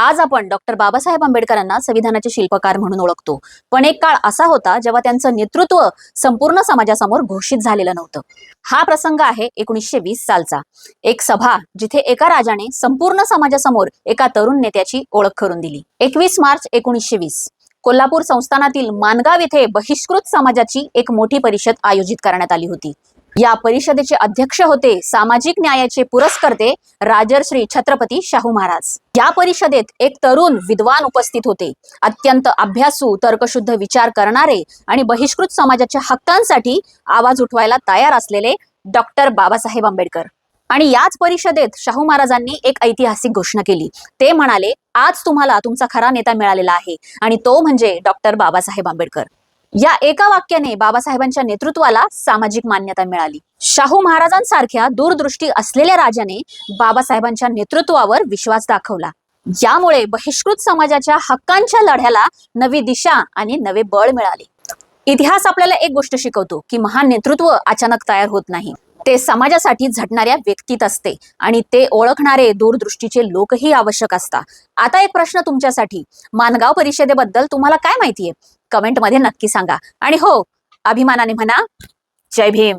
आज आपण डॉक्टर बाबासाहेब आंबेडकरांना संविधानाचे शिल्पकार म्हणून ओळखतो, पण एक काळ असा होता जेव्हा त्यांचं नेतृत्व संपूर्ण समाजासमोर घोषित झालेलं नव्हतं। हा प्रसंग आहे 1920 सालचा। एक सभा जिथे एका राजाने संपूर्ण समाजासमोर एका तरुण नेत्याची ओळख करून दिली। 21 मार्च 1920 कोल्हापूर संस्थानातील मानगाव येथे बहिष्कृत समाजाची एक मोठी परिषद आयोजित करण्यात आली होती। या परिषदेचे अध्यक्ष होते सामाजिक न्यायाचे पुरस्कर्ते राजर्षी छत्रपती शाहू महाराज। या परिषदेत एक तरुण विद्वान उपस्थित होते, अत्यंत अभ्यासू, तर्कशुद्ध विचार करणारे आणि बहिष्कृत समाजाच्या हक्कांसाठी आवाज उठवायला तयार असलेले डॉक्टर बाबासाहेब आंबेडकर। आणि याच परिषदेत शाहू महाराजांनी एक ऐतिहासिक घोषणा केली। ते म्हणाले, आज तुम्हाला तुमचा खरा नेता मिळालेला आहे आणि तो म्हणजे डॉक्टर बाबासाहेब आंबेडकर। या एका वाक्याने बाबासाहेबांच्या नेतृत्वाला सामाजिक मान्यता मिळाली। शाहू महाराजांसारख्या दूरदृष्टी असलेल्या राजाने बाबासाहेबांच्या नेतृत्वावर विश्वास दाखवला। यामुळे बहिष्कृत समाजाच्या हक्कांच्या लढ्याला नवी दिशा आणि नवे बळ मिळाले। इतिहास आपल्याला एक गोष्ट शिकवतो की महान नेतृत्व अचानक तयार होत नाही, ते समाजासाठी झटणाऱ्या व्यक्तीत असते आणि ते ओळखणारे दूरदृष्टीचे लोकही आवश्यक असतात। आता एक प्रश्न तुमच्यासाठी, मानगाव परिषदेबद्दल तुम्हाला काय माहितीये? कमेंट मध्ये नक्की सांगा। आणि हो, अभिमानाने म्हणा, जय भीम।